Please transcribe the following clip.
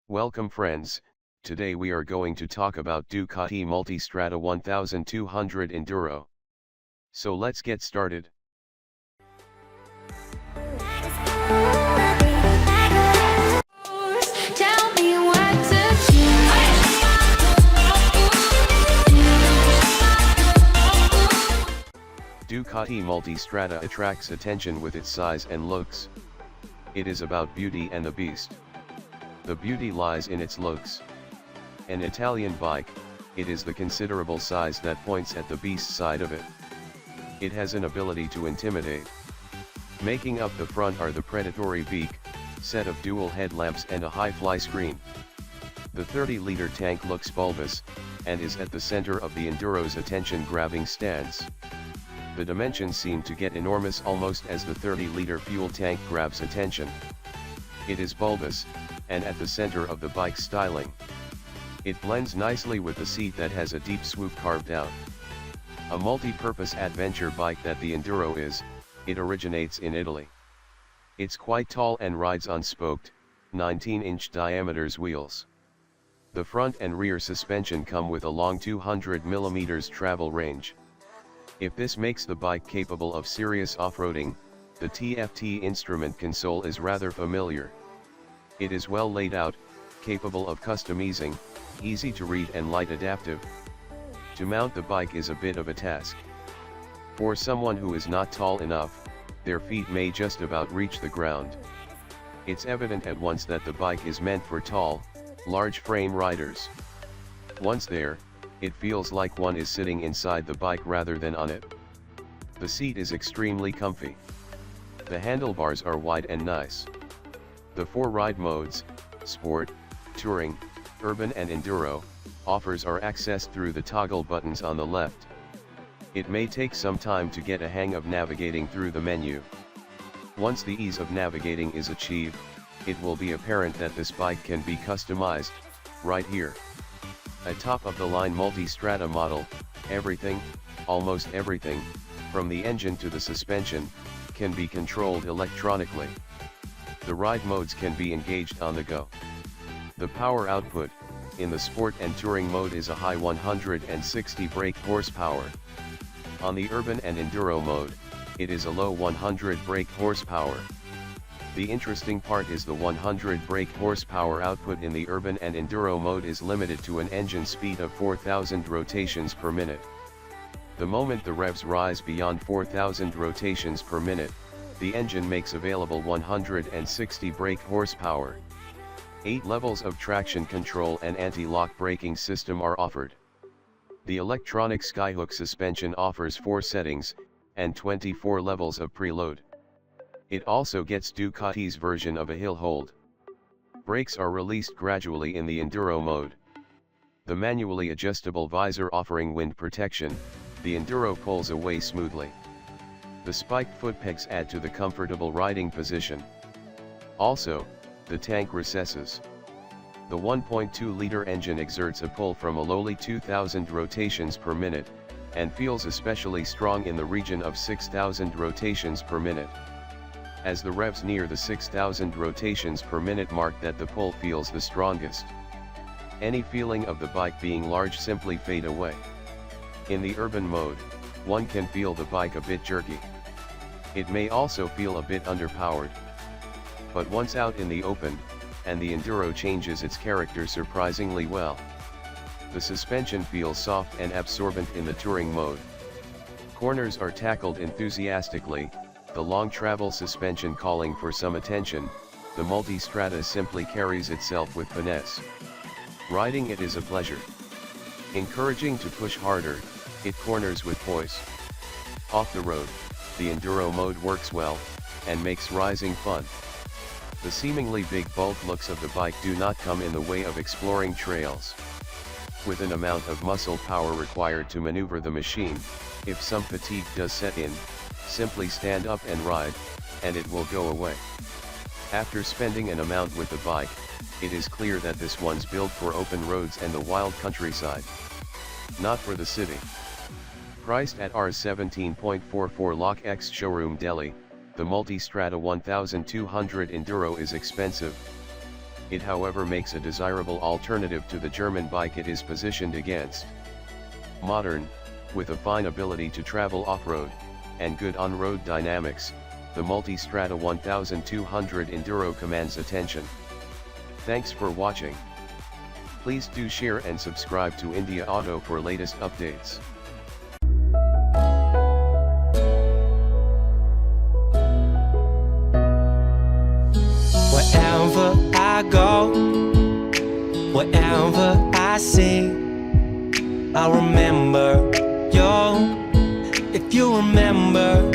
Welcome friends, today we are going to talk about Ducati Multistrada 1200 Enduro. So let's get started. Ducati Multistrada attracts attention with its size and looks. It is about beauty and the beast. The beauty lies in its looks. An Italian bike, it is the considerable size that points at the beast side of it. It has an ability to intimidate. Making up the front are the predatory beak, set of dual headlamps and a high fly screen. The 30-liter tank looks bulbous, and is at the center of the Enduro's attention-grabbing stance. The dimensions seem to get enormous almost as the 30-liter fuel tank grabs attention. It is bulbous, and at the center of the bike's styling. It blends nicely with the seat that has a deep swoop carved out. A multi-purpose adventure bike that the Enduro is, it originates in Italy. It's quite tall and rides on spoked, 19-inch diameters wheels. The front and rear suspension come with a long 200 mm travel range. If this makes the bike capable of serious off-roading, the TFT instrument console is rather familiar. It is well laid out, capable of customizing, easy to read and light adaptive. To mount the bike is a bit of a task. For someone who is not tall enough, their feet may just about reach the ground. It's evident at once that the bike is meant for tall, large frame riders. Once there, it feels like one is sitting inside the bike rather than on it. The seat is extremely comfy. The handlebars are wide and nice. The 4 ride modes, Sport, Touring, Urban and Enduro, offers are accessed through the toggle buttons on the left. It may take some time to get a hang of navigating through the menu. Once the ease of navigating is achieved, it will be apparent that this bike can be customized, right here. A top-of-the-line Multistrada model, everything, almost everything, from the engine to the suspension, can be controlled electronically. The ride modes can be engaged on the go. The power output, in the Sport and Touring mode is a high 160 brake horsepower. On the Urban and Enduro mode, it is a low 100 brake horsepower. The interesting part is the 100 brake horsepower output in the Urban and Enduro mode is limited to an engine speed of 4,000 rotations per minute. The moment the revs rise beyond 4,000 rotations per minute, the engine makes available 160 brake horsepower. 8 levels of traction control and anti-lock braking system are offered. The electronic skyhook suspension offers 4 settings, and 24 levels of preload. It also gets Ducati's version of a hill hold. Brakes are released gradually in the Enduro mode. The manually adjustable visor offering wind protection, the Enduro pulls away smoothly. The spiked foot pegs add to the comfortable riding position. Also, the tank recesses. The 1.2-liter engine exerts a pull from a lowly 2,000 rotations per minute, and feels especially strong in the region of 6,000 rotations per minute. As the revs near the 6,000 rotations per minute mark that the pull feels the strongest. Any feeling of the bike being large simply fade away. In the urban mode, one can feel the bike a bit jerky. It may also feel a bit underpowered. But once out in the open, and the Enduro changes its character surprisingly well. The suspension feels soft and absorbent in the touring mode. Corners are tackled enthusiastically, the long travel suspension calling for some attention, the Multistrada simply carries itself with finesse. Riding it is a pleasure. Encouraging to push harder, it corners with poise. Off the road, the Enduro mode works well, and makes rising fun. The seemingly big bulk looks of the bike do not come in the way of exploring trails. With an amount of muscle power required to maneuver the machine, if some fatigue does set in, simply stand up and ride, and it will go away. After spending an amount with the bike, it is clear that this one's built for open roads and the wild countryside. Not for the city. Priced at Rs 17.44 lakh ex showroom Delhi, the Multistrada 1200 Enduro is expensive. It however makes a desirable alternative to the German bike it is positioned against. Modern, with a fine ability to travel off-road, and good on-road dynamics, the Multistrada 1200 Enduro commands attention. Thanks for watching. Please do share and subscribe to India Auto for latest updates. Wherever I go, wherever I see, I remember you. If you remember